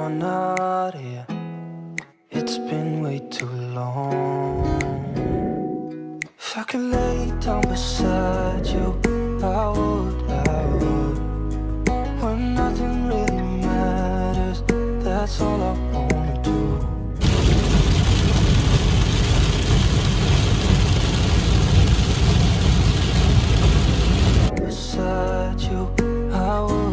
you're not here. It's been way too long. If I could lay down beside you, I would. When nothing really matters, that's all I wanna do. Beside you, I would.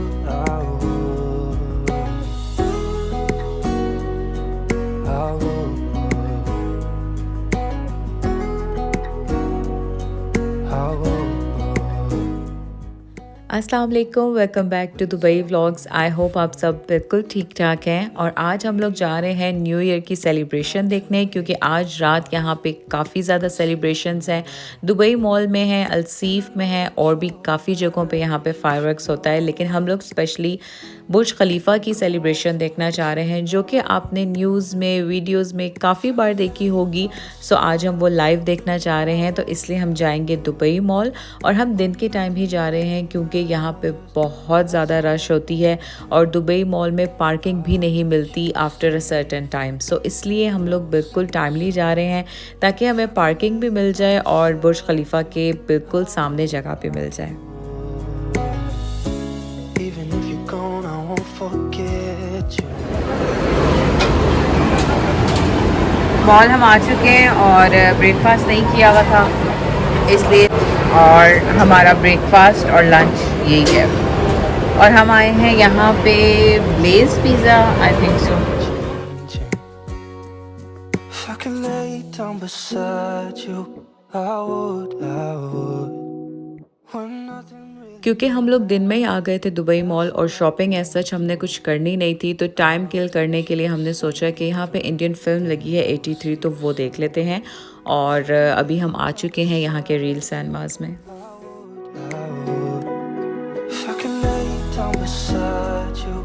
अस्सलाम वालेकुम, welcome back to Dubai vlogs. I hope आप सब बिल्कुल ठीक ठाक हैं। और आज हम लोग जा रहे हैं न्यू ईयर की सेलिब्रेशन देखने, क्योंकि आज रात यहाँ पे काफ़ी ज़्यादा सेलिब्रेशंस हैं। दुबई मॉल में है, अलसीफ में है, और भी काफ़ी जगहों पे यहाँ पे फायरवर्क्स होता है। लेकिन हम लोग स्पेशली बुर्ज खलीफा की सेलिब्रेशन देखना चाह रहे हैं, जो कि आपने न्यूज़ में, वीडियोज़ में काफ़ी बार देखी होगी। सो आज हम वो लाइव देखना चाह रहे हैं, तो इसलिए हम जाएंगे दुबई मॉल। और हम दिन के टाइम ही जा रहे हैं, क्योंकि यहाँ पे बहुत ज़्यादा रश होती है और दुबई मॉल में पार्किंग भी नहीं मिलती आफ्टर अ सर्टेन टाइम। सो इसलिए हम लोग बिल्कुल टाइमली जा रहे हैं, ताकि हमें पार्किंग भी मिल जाए और बुर्ज खलीफा के बिल्कुल सामने जगह पे मिल जाए। मॉल हम आ चुके हैं और ब्रेकफास्ट नहीं किया हुआ था, इसलिए, और हमारा ब्रेकफास्ट और लंच यही है। और हम आए हैं यहाँ पे Blaze pizza, I think so. क्योंकि हम लोग दिन में ही आ गए थे दुबई मॉल और शॉपिंग एज सच हमने कुछ करनी नहीं थी, तो टाइम किल करने के लिए हमने सोचा कि यहाँ पे इंडियन फिल्म लगी है 83, तो वो देख लेते हैं। और अभी हम आ चुके हैं यहाँ के रील सिनेमास में।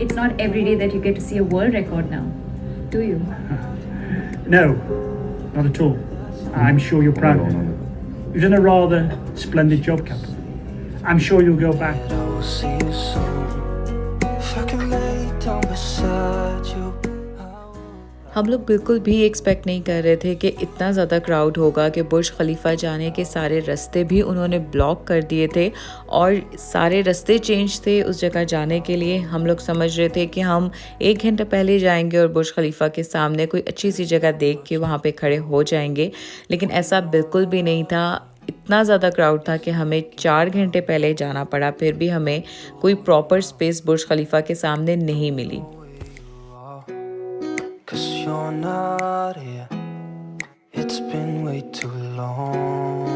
It's not every day that you get to see a world record now, do you? No, not at all. I'm sure you're proud of it. You've done a rather splendid job, Captain. I'm sure you'll go back. हम लोग बिल्कुल भी expect नहीं कर रहे थे कि इतना ज़्यादा क्राउड होगा, कि बुर्ज खलीफा जाने के सारे रास्ते भी उन्होंने ब्लॉक कर दिए थे और सारे रास्ते चेंज थे उस जगह जाने के लिए। हम लोग समझ रहे थे कि हम 1 घंटा पहले जाएंगे और बुर्ज खलीफा के सामने कोई अच्छी सी जगह देख के वहाँ पे खड़े हो जाएंगे, लेकिन ऐसा बिल्कुल भी नहीं था। इतना ज़्यादा क्राउड था कि हमें 4 घंटे पहले जाना पड़ा, फिर भी हमें कोई प्रॉपर स्पेस बुर्ज खलीफा के सामने नहीं मिली। You're not here. It's been way too long.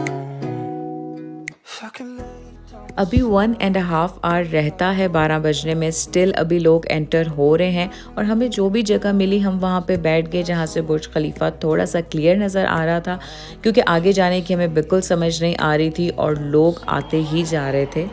अभी 1.5 आवर रहता है 12 बजने में, स्टिल अभी लोग एंटर हो रहे हैं। और हमें जो भी जगह मिली हम वहाँ पे बैठ गए, जहाँ से बुर्ज खलीफा थोड़ा सा क्लियर नज़र आ रहा था, क्योंकि आगे जाने की हमें बिल्कुल समझ नहीं आ रही थी और लोग आते ही जा रहे थे।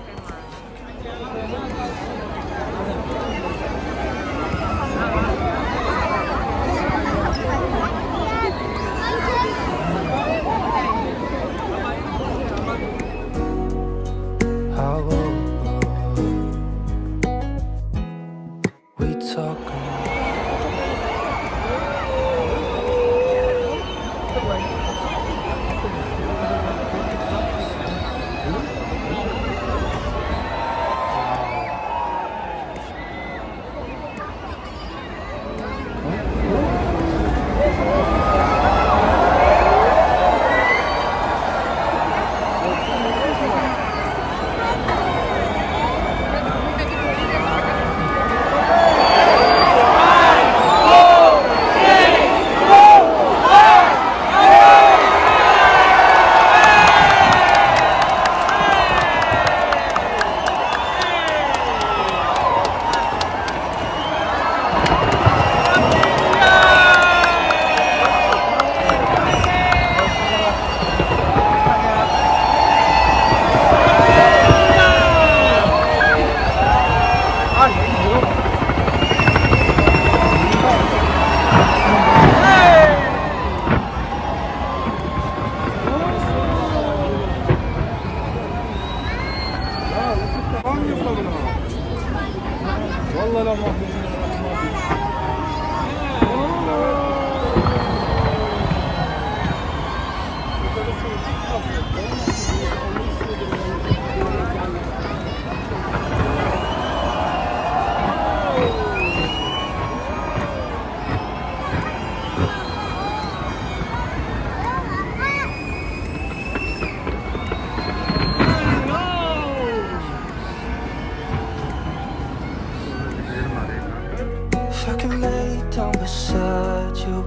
beside you,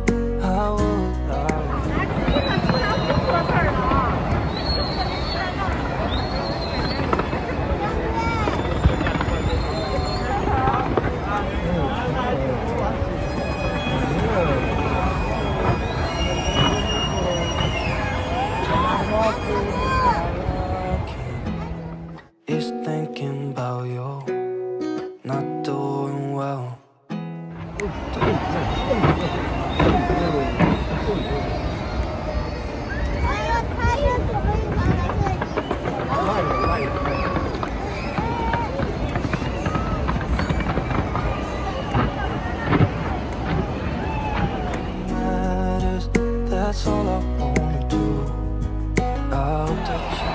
I would. Is thinking about you not doing well. Matters, that's all I wanna do. I hope that you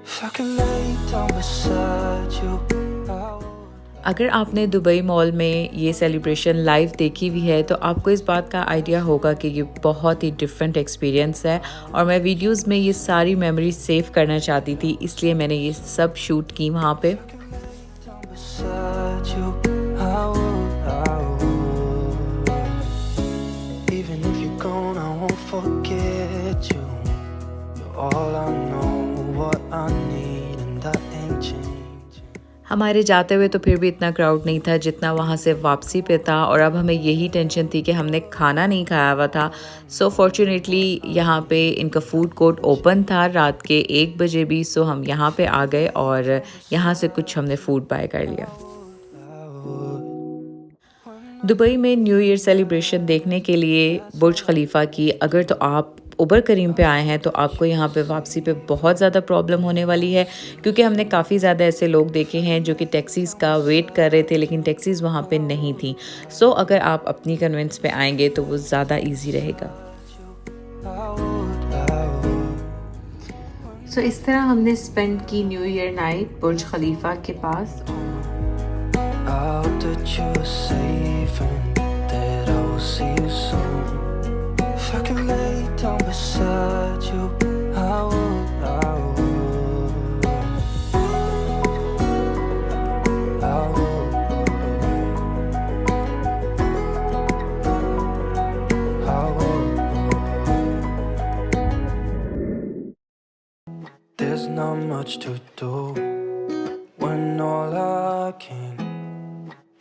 if I could lay down beside you, I would. अगर आपने दुबई मॉल में ये celebration live देखी हुई है तो आपको इस बात का आइडिया होगा कि ये बहुत ही डिफरेंट एक्सपीरियंस है और मैं वीडियोस में ये सारी मेमोरीज सेव करना चाहती थी, इसलिए मैंने ये सब शूट की वहाँ पे। Down beside you, I would. Even if you're gone, I won't forget you. You're all I know, what I need, and that ain't changing. हमारे जाते हुए तो फिर भी इतना क्राउड नहीं था जितना वहाँ से वापसी पे था, और अब हमें यही टेंशन थी कि हमने खाना नहीं खाया हुआ था। सो फॉर्चुनेटली यहाँ पे इनका फूड कोर्ट ओपन था रात के 1 बजे भी, सो हम यहाँ पे आ गए और यहाँ से कुछ हमने फूड बाय कर लिया। दुबई में न्यू ईयर सेलिब्रेशन देखने के लिए बुर्ज खलीफा की अगर तो आप उबर करीम पे आए हैं तो आपको यहाँ पे वापसी पे बहुत ज़्यादा प्रॉब्लम होने वाली है, क्योंकि हमने काफ़ी ज़्यादा ऐसे लोग देखे हैं जो कि टैक्सीज़ का वेट कर रहे थे लेकिन टैक्सीज़ वहाँ पे नहीं थी। सो अगर आप अपनी कन्वेंस पे आएंगे तो वो ज़्यादा ईजी रहेगा। सो इस तरह हमने स्पेंड की न्यू ईयर नाइट बुर्ज खलीफा के पास। I hope that you're safe and that I will see you soon. If I could lay down beside you, I would. I would. I would. There's not much to do when all I can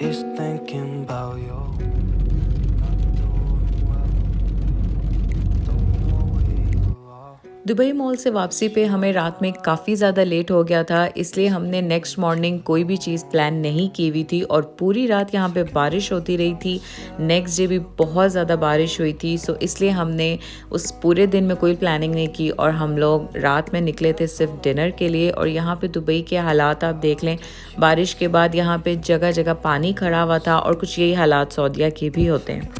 is thinking about you. Not doing well. Don't know where you are. Dubai mall से वापसी पे हमें रात में काफ़ी ज़्यादा late हो गया था, इसलिए हमने नेक्स्ट मॉर्निंग कोई भी चीज़ प्लान नहीं की हुई थी और पूरी रात यहाँ पे बारिश होती रही थी। नेक्स्ट डे भी बहुत ज़्यादा बारिश हुई थी, सो इसलिए हमने उस पूरे दिन में कोई प्लानिंग नहीं की और हम लोग रात में निकले थे सिर्फ डिनर के लिए। और यहाँ पे दुबई के हालात आप देख लें, बारिश के बाद यहाँ पे जगह जगह पानी खड़ा हुआ था और कुछ यही हालात सऊदीया के भी होते हैं।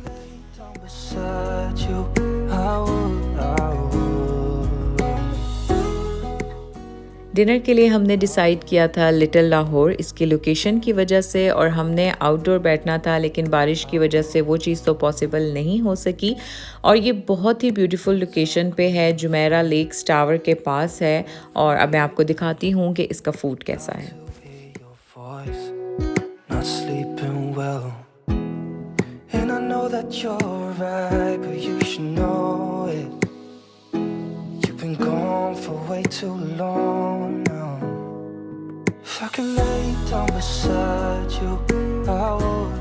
Down beside you, I would. I would. Dinner के लिए हमने डिसाइड किया था लिटिल लाहौर, इसकी लोकेशन की वजह से, और हमने आउटडोर बैठना था लेकिन बारिश की वजह से वो चीज़ तो पॉसिबल नहीं हो सकी। और ये बहुत ही ब्यूटीफुल लोकेशन पे है, जुमेरा लेक्स टावर के पास है। और अब मैं आपको दिखाती हूँ कि इसका फूड कैसा है। Hear your voice, not sleeping well. And I know that you're right, but you should know it. You've been gone for way too long now. If I could lay down beside you, I would.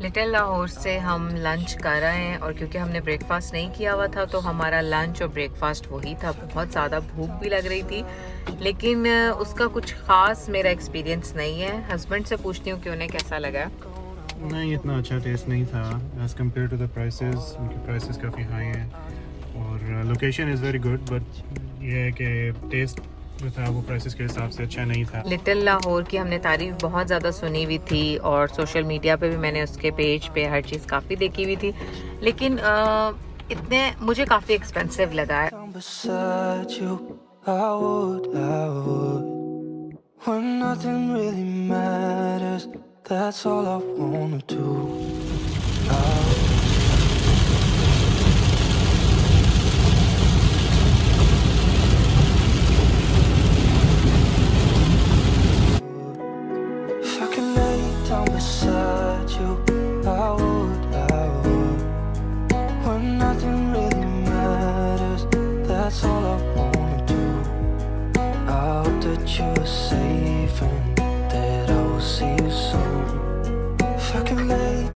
Little Lahore से हम lunch कर रहे हैं और क्योंकि हमने breakfast नहीं किया हुआ था तो हमारा लंच और ब्रेकफास्ट वही था। बहुत ज़्यादा भूख भी लग रही थी, लेकिन उसका कुछ ख़ास मेरा एक्सपीरियंस नहीं है। हस्बैंड से पूछती हूँ कि उन्हें कैसा लगा। नहीं, इतना अच्छा टेस्ट नहीं था as compare to the prices. उनकी प्राइसेस काफ़ी हाई हैं और location is very good, but ये है कि टेस्ट जो था वो प्राइसेस के हिसाब से अच्छा नहीं था। लिटिल लाहौर की हमने तारीफ बहुत ज़्यादा सुनी हुई थी और सोशल मीडिया पे भी मैंने उसके पेज पे हर चीज़ काफ़ी देखी हुई थी, लेकिन इतने मुझे काफ़ी एक्सपेंसिव लगा है। Down beside you, I would. When nothing really matters, that's all I wanna do.